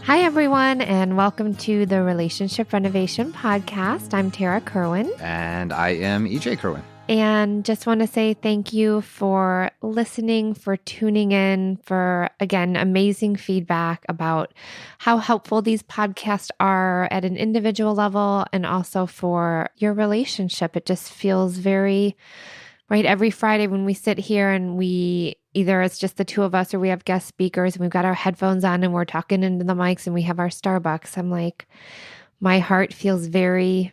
Hi, everyone, and welcome to the Relationship Renovation podcast. I'm Tara Kerwin. And I am EJ Kerwin. And just want to say thank you for listening, for tuning in, for, again, amazing feedback about how helpful these podcasts are at an individual level and also for your relationship. It just feels very right. Every Friday when we sit here and either it's just the two of us or we have guest speakers and we've got our headphones on and we're talking into the mics and we have our Starbucks, I'm like, my heart feels very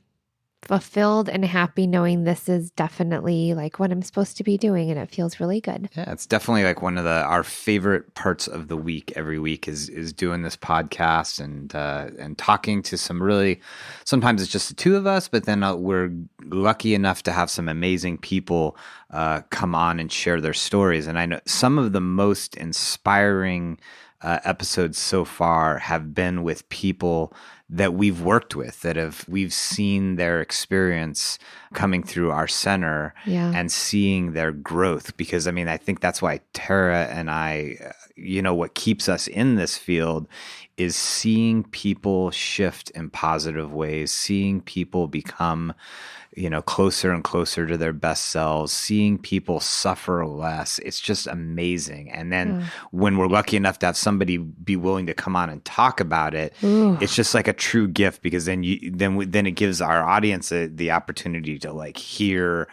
fulfilled and happy knowing this is definitely like what I'm supposed to be doing, and it feels really good. Yeah, it's definitely like one of our favorite parts of the week. Every week is doing this podcast and talking to some really. Sometimes it's just the two of us, but then we're lucky enough to have some amazing people come on and share their stories. And I know some of the most inspiring episodes so far have been with people that we've worked with, we've seen their experience coming through our center and seeing their growth. Because I think that's why Tara and I, what keeps us in this field is seeing people shift in positive ways, seeing people become closer and closer to their best selves, seeing people suffer less. It's just amazing. And then when we're lucky enough to have somebody be willing to come on and talk about it, it's just like a true gift, because then it gives our audience the opportunity to like hear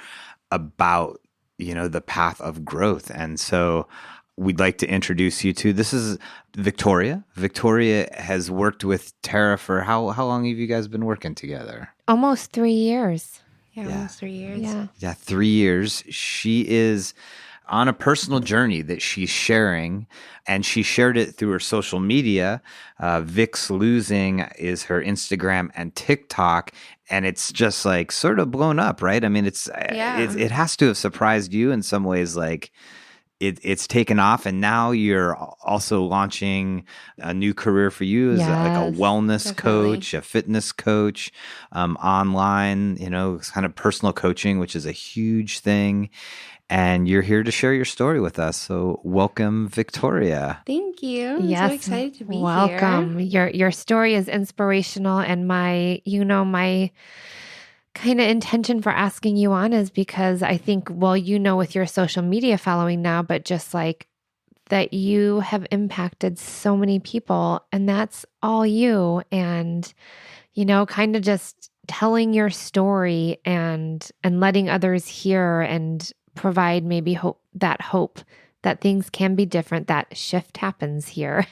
about, the path of growth. And so we'd like to introduce you to, this is Victoria. Victoria has worked with Tara for how long have you guys been working together? Almost 3 years. Almost 3 years. Yeah, 3 years. She is on a personal journey that she's sharing, and she shared it through her social media. Vic's Losing is her Instagram and TikTok, and it's just like sort of blown up, right? It has to have surprised you in some ways, like it's taken off, and now you're also launching a new career for you as like a wellness coach, a fitness coach, online, kind of personal coaching, which is a huge thing. And you're here to share your story with us. So welcome, Victoria. Thank you. I'm so excited to be here. Welcome. Your story is inspirational, and my kind of intention for asking you on is because I think, with your social media following now, but just like that you have impacted so many people, and that's all you. And, kind of just telling your story and letting others hear and provide maybe hope that things can be different, that shift happens here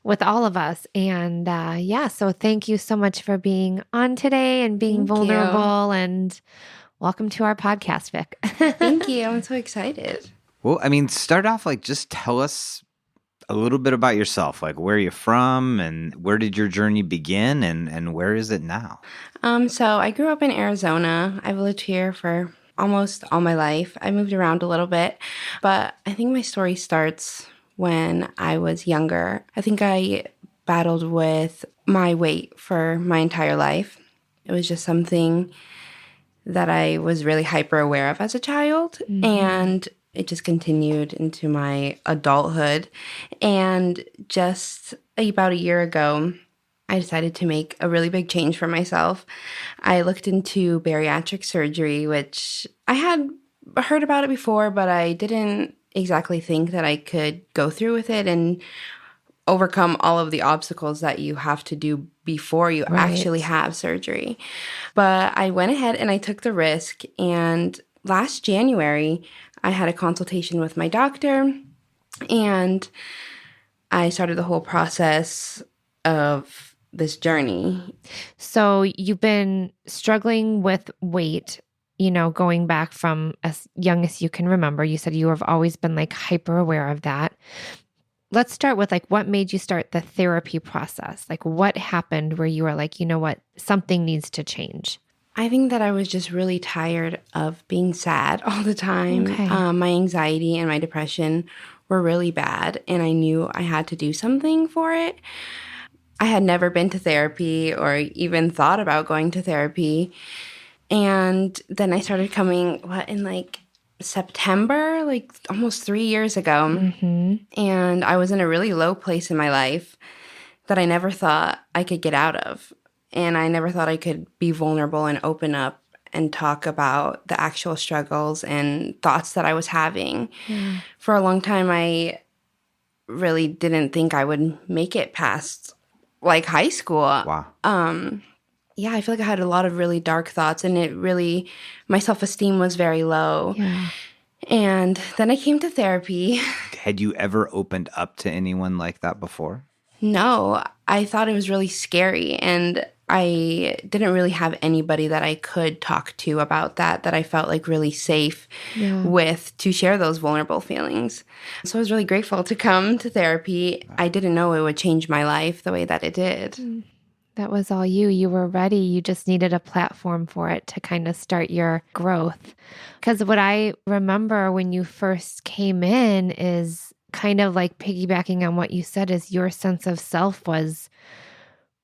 with all of us. And so thank you so much for being on today and being vulnerable. And welcome to our podcast, Vic. Thank you. I'm so excited. Well, start off just tell us a little bit about yourself. Like, where are you from and where did your journey begin and where is it now? So I grew up in Arizona. I've lived here for almost all my life. I moved around a little bit, but I think my story starts when I was younger. I think I battled with my weight for my entire life. It was just something that I was really hyper aware of as a child, and it just continued into my adulthood. And just about a year ago, I decided to make a really big change for myself. I looked into bariatric surgery, which I had heard about it before, but I didn't exactly think that I could go through with it and overcome all of the obstacles that you have to do before you actually have surgery. But I went ahead and I took the risk. And last January, I had a consultation with my doctor, and I started the whole process of this journey. So you've been struggling with weight, going back from as young as you can remember. You said you have always been like hyper aware of that. Let's start with what made you start the therapy process? Like, what happened where you were like, something needs to change? I think that I was just really tired of being sad all the time. My anxiety and my depression were really bad, and I knew I had to do something for it. I had never been to therapy or even thought about going to therapy. And then I started coming, in September, almost 3 years ago. And I was in a really low place in my life. that I never thought I could get out of. And I never thought I could be vulnerable and open up and talk about the actual struggles and thoughts that I was having. Yeah. For a long time, I really didn't think I would make it past like high school. Wow. Yeah, I feel like I had a lot of really dark thoughts, and my self-esteem was very low. Yeah. And then I came to therapy. Had you ever opened up to anyone like that before? No, I thought it was really scary, and I didn't really have anybody that I could talk to about that I felt like really safe with to share those vulnerable feelings. So I was really grateful to come to therapy. I didn't know it would change my life the way that it did. That was all you. You were ready. You just needed a platform for it to kind of start your growth. Because what I remember when you first came in is kind of like piggybacking on what you said, is your sense of self was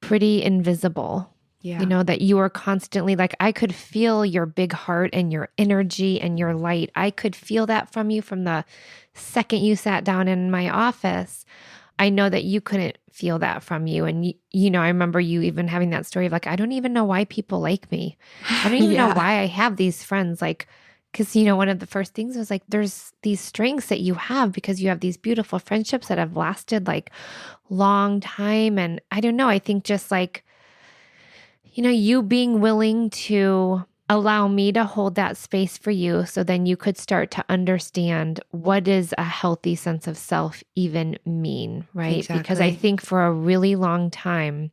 pretty invisible. Yeah. You know, that you were constantly like, I could feel your big heart and your energy and your light. I could feel that from you from the second you sat down in my office. I know that you couldn't feel that from you. And, you know, I remember you even having that story of like, I don't even know why people like me. I don't even know why I have these friends. Like, because, you know, one of the first things was like, there's these strengths that you have because you have these beautiful friendships that have lasted like long time. And I don't know, I think just like, you know, you being willing to allow me to hold that space for you so then you could start to understand what does a healthy sense of self even mean, right? Exactly. Because I think for a really long time,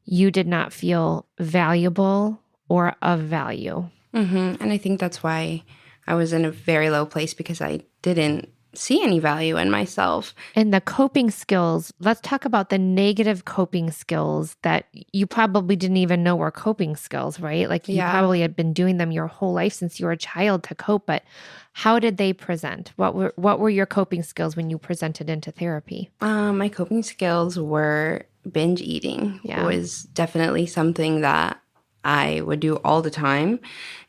you did not feel valuable or of value. Mm-hmm. And I think that's why I was in a very low place, because I didn't see any value in myself. And the coping skills, let's talk about the negative coping skills that you probably didn't even know were coping skills, right? Like you probably had been doing them your whole life since you were a child to cope, but how did they present? What were your coping skills when you presented into therapy? My coping skills were binge eating. Yeah. Was definitely something that I would do all the time.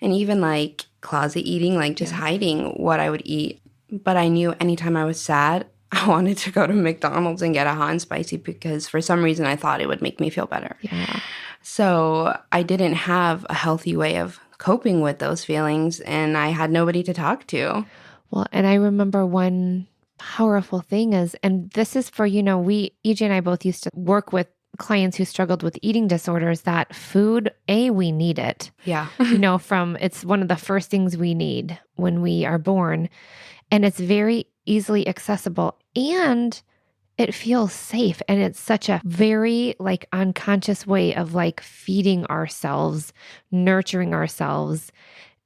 And even like closet eating, like just hiding what I would eat. But I knew anytime I was sad, I wanted to go to McDonald's and get a hot and spicy, because for some reason I thought it would make me feel better. Yeah. So I didn't have a healthy way of coping with those feelings, and I had nobody to talk to. Well, and I remember one powerful thing is, and this is for, you know, EJ and I both used to work with clients who struggled with eating disorders, that food, we need it. Yeah. You know, it's one of the first things we need when we are born. And it's very easily accessible and it feels safe. And it's such a very like unconscious way of like feeding ourselves, nurturing ourselves.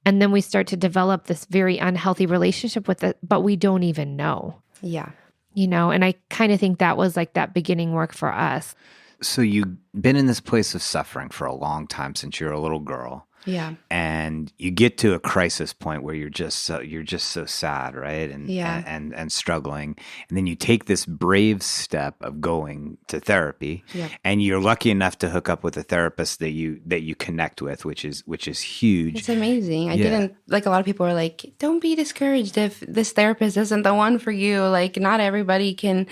And then we start to develop this very unhealthy relationship with it, but we don't even know. Yeah. You know, and I kind of think that was like that beginning work for us. So you've been in this place of suffering for a long time since you were a little girl. Yeah. And you get to a crisis point where you're just so sad, right? And struggling. And then you take this brave step of going to therapy. Yep. And you're lucky enough to hook up with a therapist that you connect with, which is huge. It's amazing. I didn't, like, a lot of people are like, don't be discouraged if this therapist isn't the one for you. Like, not everybody can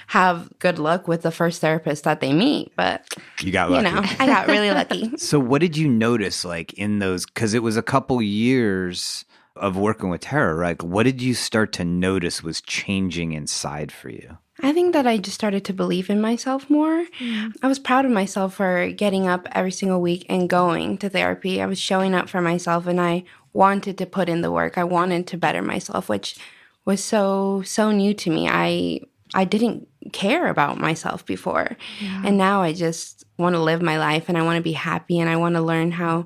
have good luck with the first therapist that they meet, but you got lucky. You know, I got really lucky. So what did you notice, like, in those, because it was a couple years of working with Tara, right? Like, what did you start to notice was changing inside for you? I think that I just started to believe in myself more. I was proud of myself for getting up every single week and going to therapy. I was showing up for myself, and I wanted to put in the work. I wanted to better myself, which was so new to me. I didn't care about myself before. And now I just want to live my life, and I want to be happy, and I want to learn how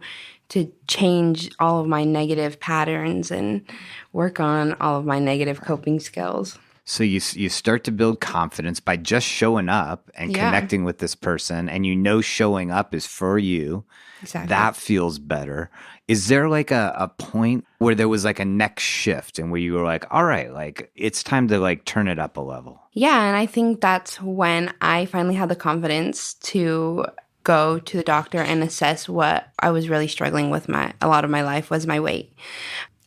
to change all of my negative patterns and work on all of my negative coping skills. So you start to build confidence by just showing up and connecting with this person, and you know showing up is for you. Exactly. That feels better. Is there like a point where there was like a next shift and where you were like, all right, like it's time to like turn it up a level? Yeah, and I think that's when I finally had the confidence to go to the doctor and assess what I was really struggling with. A lot of my life was my weight.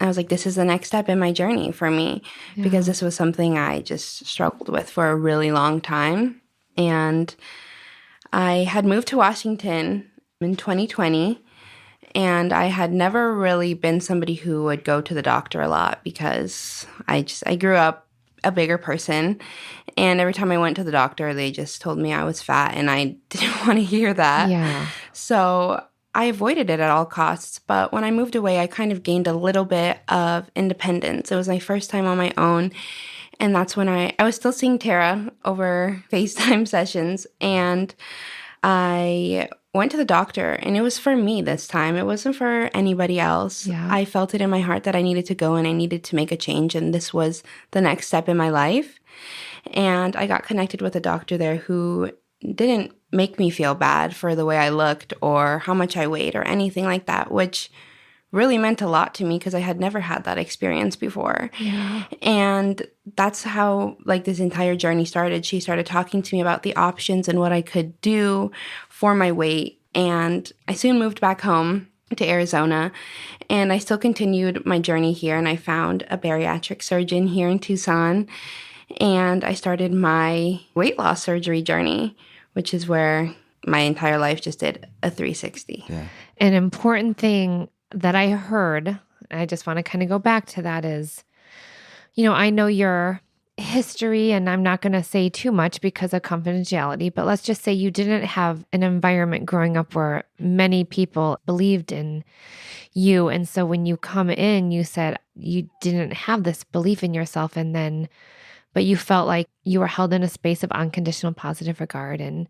I was like, this is the next step in my journey for me, because this was something I just struggled with for a really long time. And I had moved to Washington in 2020, and I had never really been somebody who would go to the doctor a lot because I grew up a bigger person, and every time I went to the doctor, they just told me I was fat, and I didn't want to hear that. Yeah. So I avoided it at all costs. But when I moved away, I kind of gained a little bit of independence. It was my first time on my own. And that's when I was still seeing Tara over FaceTime sessions. And I went to the doctor, and it was for me this time. It wasn't for anybody else. Yeah. I felt it in my heart that I needed to go and I needed to make a change. And this was the next step in my life. And I got connected with a doctor there who didn't make me feel bad for the way I looked or how much I weighed or anything like that, which really meant a lot to me because I had never had that experience before. Yeah. And that's how this entire journey started. She started talking to me about the options and what I could do for my weight. And I soon moved back home to Arizona, and I still continued my journey here, and I found a bariatric surgeon here in Tucson, and I started my weight loss surgery journey, which is where my entire life just did a 360. Yeah. An important thing that I heard, I just want to kind of go back to that is, I know your history, and I'm not going to say too much because of confidentiality, but let's just say you didn't have an environment growing up where many people believed in you. And so when you come in, you said you didn't have this belief in yourself, but you felt like you were held in a space of unconditional positive regard. And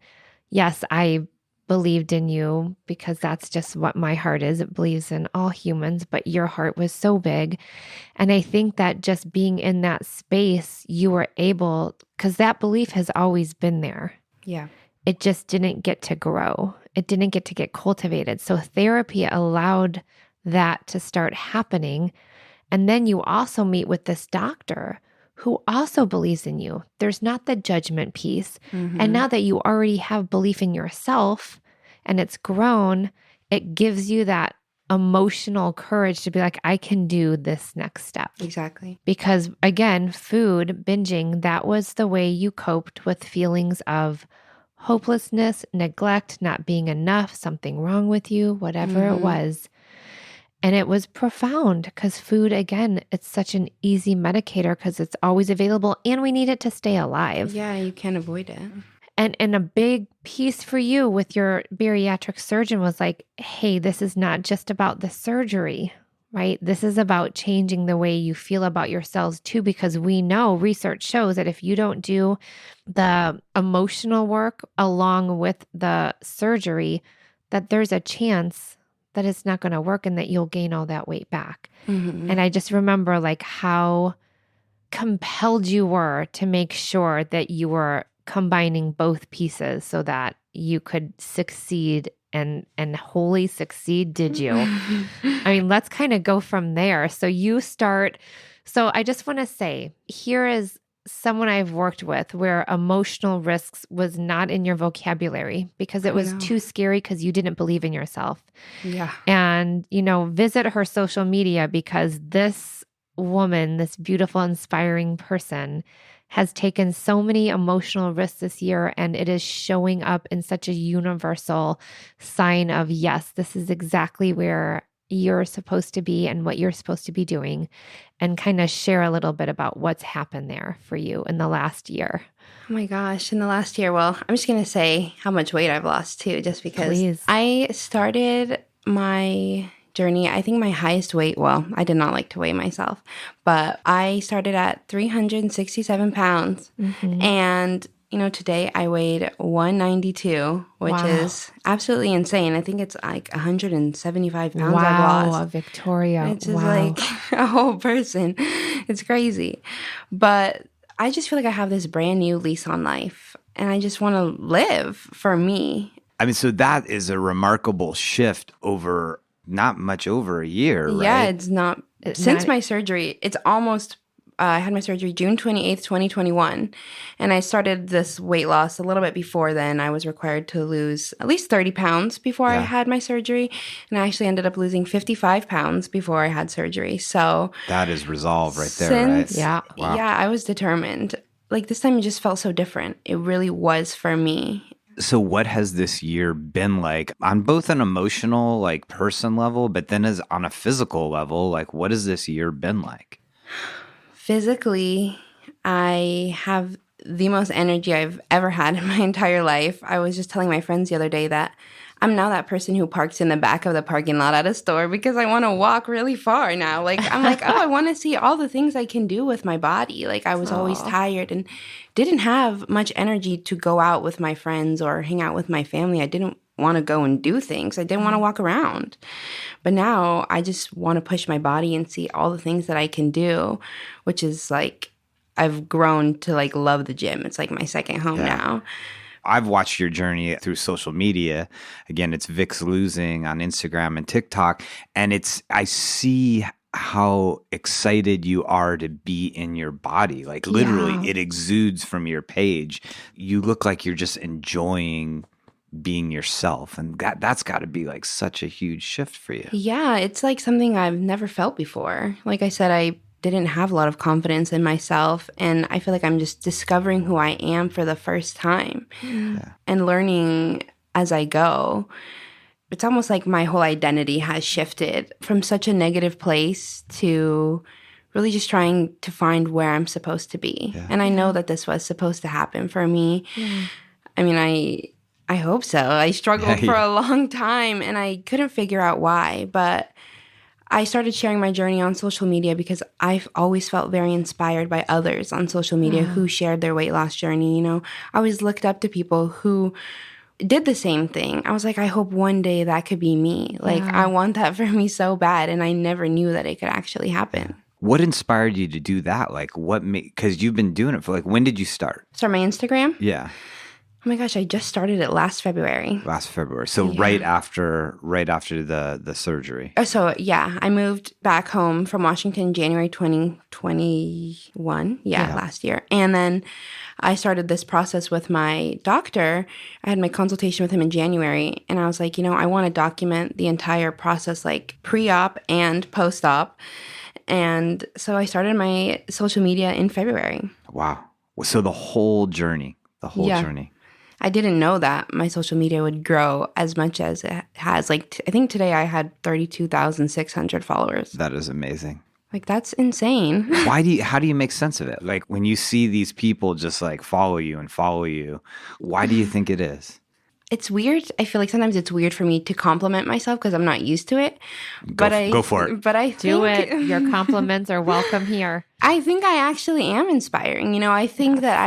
yes, I believed in you because that's just what my heart is. It believes in all humans, but your heart was so big. And I think that just being in that space, you were able, because that belief has always been there. Yeah. It just didn't get to grow. It didn't get to get cultivated. So therapy allowed that to start happening. And then you also meet with this doctor who also believes in you. There's not the judgment piece. Mm-hmm. And now that you already have belief in yourself and it's grown, it gives you that emotional courage to be like, I can do this next step. Exactly. Because again, food, binging, that was the way you coped with feelings of hopelessness, neglect, not being enough, something wrong with you, whatever it was. And it was profound because food, again, it's such an easy medicator because it's always available and we need it to stay alive. Yeah, you can't avoid it. And a big piece for you with your bariatric surgeon was like, hey, this is not just about the surgery, right? This is about changing the way you feel about yourselves too, because we know research shows that if you don't do the emotional work along with the surgery, that there's a chance that it's not going to work and that you'll gain all that weight back. Mm-hmm. And I just remember how compelled you were to make sure that you were combining both pieces so that you could succeed and wholly succeed. Did you? I mean, let's kind of go from there. So I just want to say, here is someone I've worked with where emotional risks was not in your vocabulary because it was too scary because you didn't believe in yourself. Yeah. And, visit her social media because this woman, this beautiful, inspiring person has taken so many emotional risks this year, and it is showing up in such a universal sign of, yes, this is exactly where you're supposed to be and what you're supposed to be doing, and kind of share a little bit about what's happened there for you in the last year. Oh my gosh, in the last year, well, I'm just going to say how much weight I've lost too, just because Please. I started my journey. I think my highest weight, well, I did not like to weigh myself, but I started at 367 pounds. Mm-hmm. And, today I weighed 192, which is absolutely insane. I think it's like 175 pounds I've lost. Wow, Victoria. It's just like a whole person. It's crazy. But I just feel like I have this brand new lease on life, and I just want to live for me. I mean, so that is a remarkable shift over not much over a year, right? Yeah, it's not. Since my surgery, it's almost, I had my surgery June 28th, 2021. And I started this weight loss a little bit before then. I was required to lose at least 30 pounds before I had my surgery. And I actually ended up losing 55 pounds before I had surgery. So that is resolve right there, right? Yeah. Wow. Yeah, I was determined. like this time it just felt so different. It really was for me. So what has this year been like on both an emotional, like person level, but then as on a physical level, like what has this year been like? Physically, I have the most energy I've ever had in my entire life. I was just telling my friends the other day that I'm now that person who parks in the back of the parking lot at a store because I want to walk really far now. Like, I'm like, oh, I want to see all the things I can do with my body. Like, I was always tired and didn't have much energy to go out with my friends or hang out with my family. I didn't want to go and do things. I didn't want to walk around. But now I just want to push my body and see all the things that I can do, which is like, I've grown to like love the gym. It's like my second home now. I've watched your journey through social media. Again, it's Vix Losing on Instagram and TikTok. And I see how excited you are to be in your body. Like literally it exudes from your page. You look like you're just enjoying being yourself. And that's got to be like such a huge shift for you. Yeah, it's like something I've never felt before. Like I said, I didn't have a lot of confidence in myself. And I feel like I'm just discovering who I am for the first time and learning as I go. It's almost like my whole identity has shifted from such a negative place to really just trying to find where I'm supposed to be. And I know that this was supposed to happen for me. I mean, I hope so. I struggled for a long time and I couldn't figure out why, but I started sharing my journey on social media because I've always felt very inspired by others on social media who shared their weight loss journey. You know, I always looked up to people who did the same thing. I was like, I hope one day that could be me. Like, I want that for me so bad. And I never knew that it could actually happen. What inspired you to do that? Like because you've been doing it for like, when did you start? Start my Instagram? Yeah. Oh my gosh, I just started it last February. So right after the surgery. So yeah, I moved back home from Washington January 2021. Last year. And then I started this process with my doctor. I had my consultation with him in January. And I was like, I want to document the entire process, like pre-op and post-op. And so I started my social media in February. Wow. So the whole journey. I didn't know that my social media would grow as much as it has. Like, I think today I had 32,600 followers. That is amazing. Like, that's insane. How do you make sense of it? Like, when you see these people just like follow you, why do you think it is? It's weird. I feel like sometimes it's weird for me to compliment myself because I'm not used to it. Go for it. But I do it. Your compliments are welcome here. I think I actually am inspiring. I think that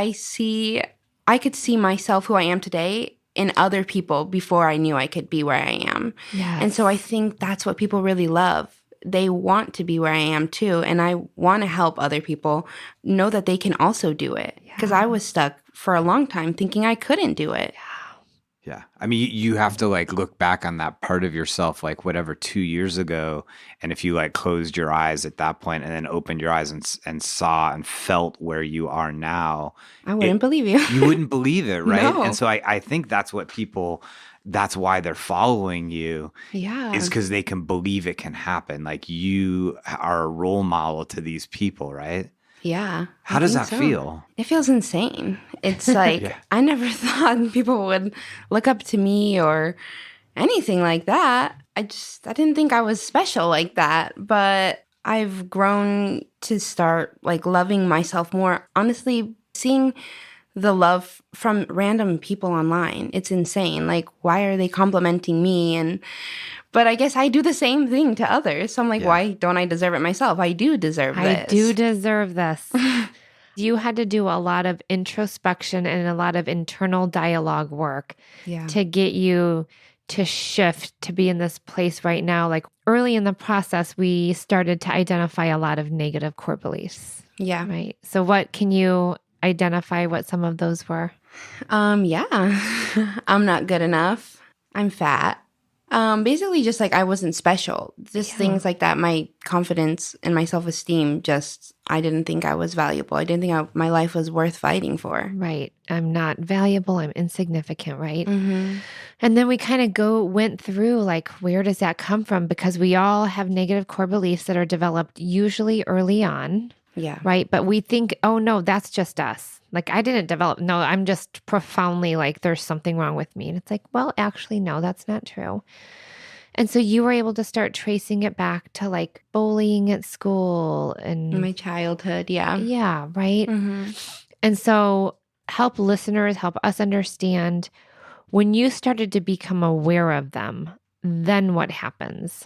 I could see myself who I am today in other people before I knew I could be where I am. Yes. And so I think that's what people really love. They want to be where I am too. And I want to help other people know that they can also do it. Because I was stuck for a long time thinking I couldn't do it. Yeah. I mean, you have to like look back on that part of yourself, like whatever 2 years ago. And if you like closed your eyes at that point and then opened your eyes and saw and felt where you are now, I wouldn't believe you. You wouldn't believe it, right? No. And so I think that's why they're following you. Yeah. Is because they can believe it can happen. Like you are a role model to these people, right? Yeah. How does that feel? It feels insane. It's like, I never thought people would look up to me or anything like that. I didn't think I was special like that. But I've grown to start like loving myself more. Honestly, seeing the love from random people online, it's insane. Like, why are they complimenting me? But I guess I do the same thing to others. So I'm like, why don't I deserve it myself? I do deserve this. I do deserve this. You had to do a lot of introspection and a lot of internal dialogue work to get you to shift to be in this place right now. Like early in the process, we started to identify a lot of negative core beliefs. Yeah. Right. So can you identify what some of those were? I'm not good enough. I'm fat. Basically just like I wasn't special. Just things like that. My confidence and my self-esteem I didn't think I was valuable. I didn't think my life was worth fighting for. Right. I'm not valuable. I'm insignificant, right? Mm-hmm. And then we kind of went through like, where does that come from? Because we all have negative core beliefs that are developed usually early on. Yeah. right? But we think, oh no, that's just us. Like I didn't develop. No, I'm just profoundly like there's something wrong with me. And it's like, well, actually, no, that's not true. And so you were able to start tracing it back to like bullying at school In and my childhood. Yeah. yeah, right. Mm-hmm. And so help listeners, help us understand when you started to become aware of them, then what happens?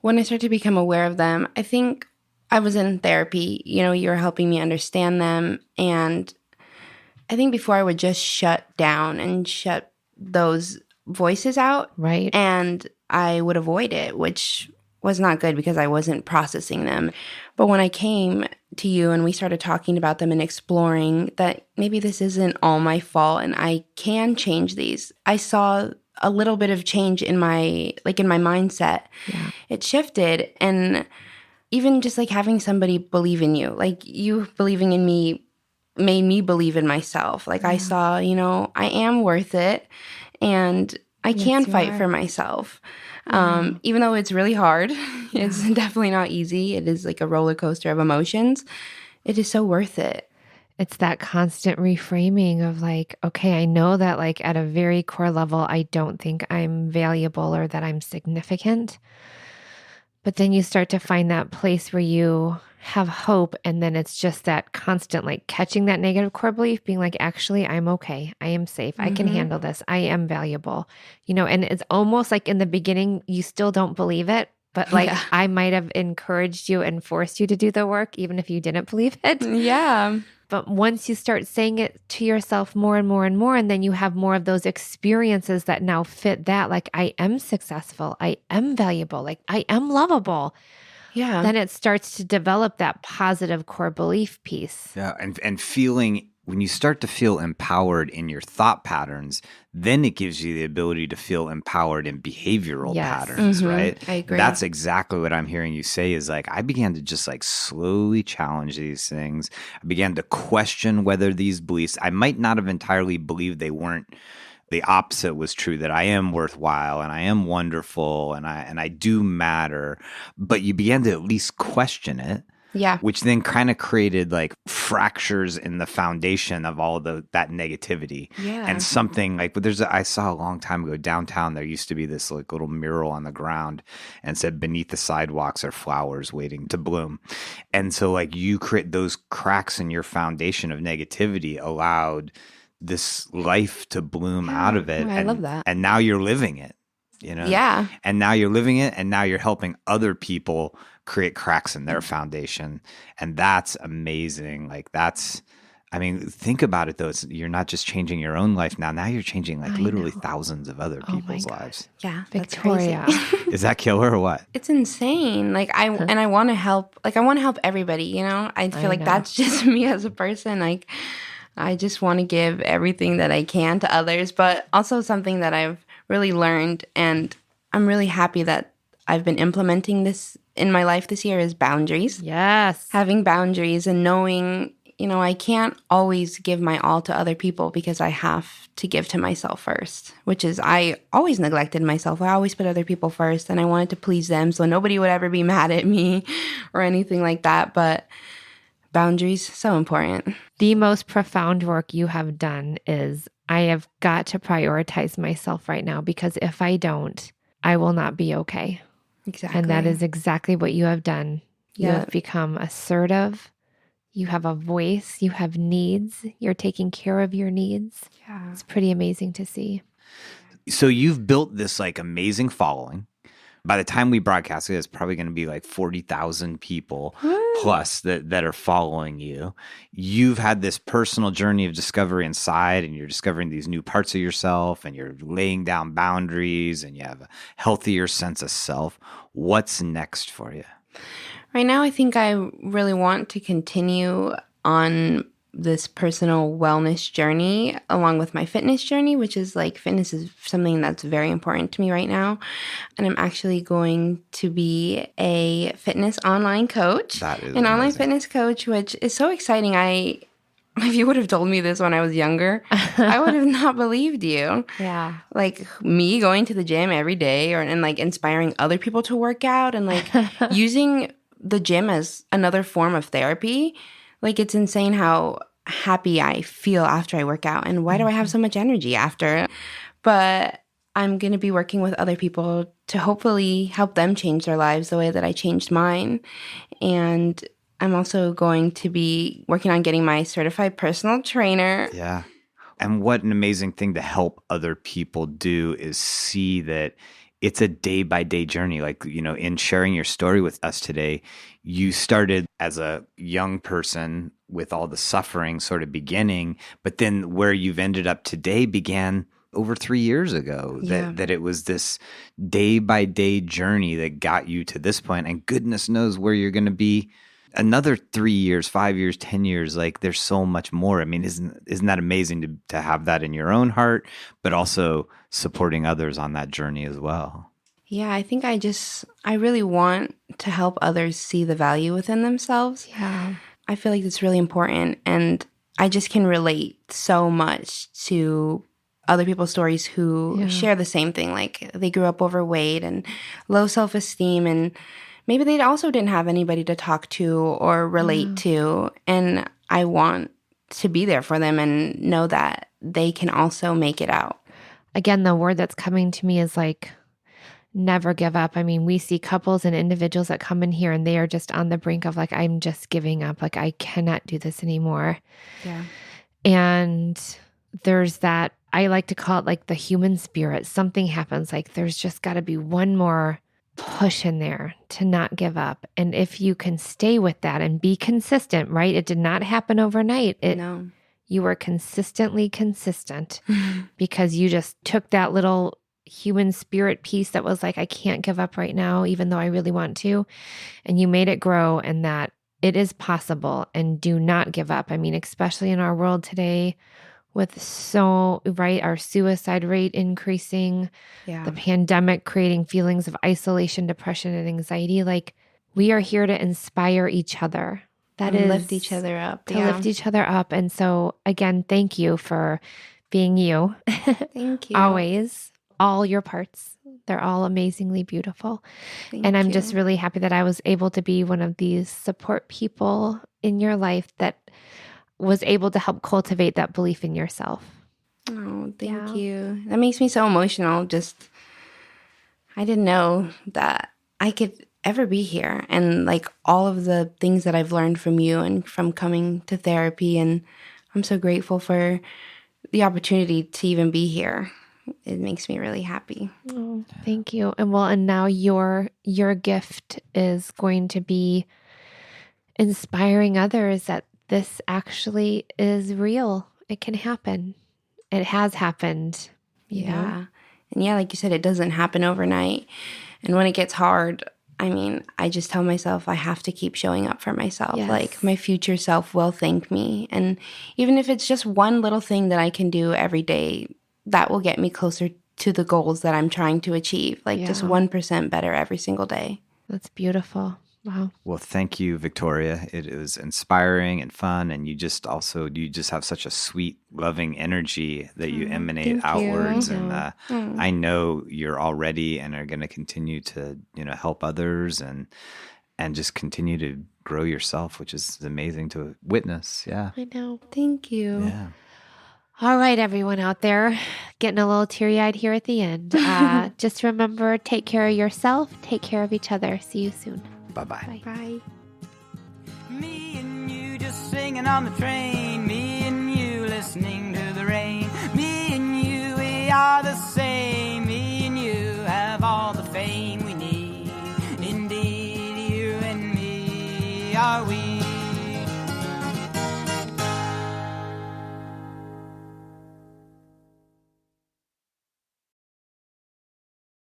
When I started to become aware of them, I think I was in therapy. You were helping me understand them. And I think before I would just shut down and shut those voices out. Right. And I would avoid it, which was not good because I wasn't processing them. But when I came to you and we started talking about them and exploring that maybe this isn't all my fault and I can change these, I saw a little bit of change in my mindset. Yeah. It shifted. And even just like having somebody believe in you, like you believing in me made me believe in myself. Like I saw, I am worth it and I can fight for myself. Even though it's really hard, it's definitely not easy. It is like a roller coaster of emotions. It is so worth it. It's that constant reframing of like, okay, I know that like at a very core level, I don't think I'm valuable or that I'm significant. But then you start to find that place where you have hope. And then it's just that constant, like catching that negative core belief, being like, actually, I'm okay. I am safe. I can handle this. I am valuable, and it's almost like in the beginning, you still don't believe it. But like I might have encouraged you and forced you to do the work, even if you didn't believe it. Yeah. But once you start saying it to yourself more and more and more, and then you have more of those experiences that now fit that, like I am successful, I am valuable, like I am lovable. Yeah. Then it starts to develop that positive core belief piece. Yeah. And feeling, when you start to feel empowered in your thought patterns, then it gives you the ability to feel empowered in behavioral patterns, right? I agree. That's exactly what I'm hearing you say is like, I began to just like slowly challenge these things. I began to question whether these beliefs, I might not have entirely believed they weren't. The opposite was true, that I am worthwhile and I am wonderful and I do matter, but you began to at least question it. Yeah. Which then kind of created like fractures in the foundation of all that negativity. Yeah. And something like, but I saw a long time ago downtown, there used to be this like little mural on the ground and said, beneath the sidewalks are flowers waiting to bloom. And so like you create those cracks in your foundation of negativity allowed this life to bloom out of it. I love that. And now you're living it, Yeah. And now you're living it, and now you're helping other people create cracks in their foundation. And that's amazing. Like think about it though. You're not just changing your own life now. Now you're changing like literally thousands of other people's lives. Yeah. Victoria. That's crazy. Is that killer or what? It's insane. Like I want to help. Like I want to help everybody. I feel like know. that's just me as a person. Like I just want to give everything that I can to others, but also something that I've really learned, and I'm really happy that I've been implementing this in my life this year, is boundaries. Yes. Having boundaries and knowing, I can't always give my all to other people because I have to give to myself first, which is I always neglected myself. I always put other people first and I wanted to please them so nobody would ever be mad at me or anything like that. But boundaries, so important. The most profound work you have done is I have got to prioritize myself right now, because if I don't, I will not be okay. Exactly. And that is exactly what you have done. You Yeah. have become assertive. You have a voice. You have needs. You're taking care of your needs. Yeah. It's pretty amazing to see. So you've built this like amazing following. By the time we broadcast it, it's probably going to be like 40,000 people plus that are following you. You've had this personal journey of discovery inside, and you're discovering these new parts of yourself, and you're laying down boundaries, and you have a healthier sense of self. What's next for you? Right now, I think I really want to continue on this personal wellness journey along with my fitness journey, which is like fitness is something that's very important to me right now. And I'm actually going to be a fitness online coach, an online fitness coach, which is so exciting. If you would have told me this when I was younger, I would have not believed you. Yeah. Like me going to the gym every day and like inspiring other people to work out and like using the gym as another form of therapy. Like, it's insane how happy I feel after I work out. And why do I have so much energy after? But I'm going to be working with other people to hopefully help them change their lives the way that I changed mine. And I'm also going to be working on getting my certified personal trainer. Yeah. And what an amazing thing to help other people do is see that it's a day by day journey. Like, in sharing your story with us today, you started as a young person with all the suffering sort of beginning, but then where you've ended up today began over 3 years ago. Yeah. That it was this day by day journey that got you to this point, and goodness knows where you're going to be another 3 years, 5 years, 10 years. Like, there's so much more. I mean, isn't that amazing to have that in your own heart, but also supporting others on that journey as well? Yeah, I think I really want to help others see the value within themselves. Yeah. I feel like it's really important, and I just can relate so much to other people's stories who share the same thing. Like, they grew up overweight and low self-esteem, and maybe they also didn't have anybody to talk to or relate to. And I want to be there for them and know that they can also make it out. Again, the word that's coming to me is like, never give up. I mean, we see couples and individuals that come in here and they are just on the brink of like, I'm just giving up. Like, I cannot do this anymore. Yeah. And there's that, I like to call it like the human spirit. Something happens, like there's just got to be one more push in there to not give up. And if you can stay with that and be consistent, right? It did not happen overnight. No. You were consistently consistent because you just took that little human spirit piece that was like, I can't give up right now, even though I really want to. And you made it grow, and that it is possible, and do not give up. I mean, especially in our world today with our suicide rate increasing, the pandemic creating feelings of isolation, depression, and anxiety. Like, we are here to inspire each other. That is lift each other up. To lift each other up. And so again, thank you for being you. Thank you. Always. All your parts. They're all amazingly beautiful. Thank I'm you. just really happy that I was able to be one of these support people in your life that was able to help cultivate that belief in yourself. Oh, thank you. That makes me so emotional. I didn't know that I could ever be here. And like, all of the things that I've learned from you and from coming to therapy. And I'm so grateful for the opportunity to even be here. It makes me really happy. Oh, thank you. And now your gift is going to be inspiring others that this actually is real. It can happen. It has happened. You know? And like you said, it doesn't happen overnight. And when it gets hard, I mean, I just tell myself I have to keep showing up for myself. Yes. Like, my future self will thank me. And even if it's just one little thing that I can do every day, that will get me closer to the goals that I'm trying to achieve. Like, just 1% better every single day. That's beautiful. Wow. Well, thank you, Victoria. It is inspiring and fun. And you just have such a sweet, loving energy that you emanate outwards. You. And I know you're already and are going to continue to, help others and just continue to grow yourself, which is amazing to witness. Yeah. I know. Thank you. Yeah. All right, everyone out there, getting a little teary-eyed here at the end. Just remember, take care of yourself, take care of each other. See you soon. Bye-bye. Bye. Me and you just singing on the train. Me and you listening to the rain. Me and you, we are the same. Me and you have all the fame we need. Indeed, you and me are we.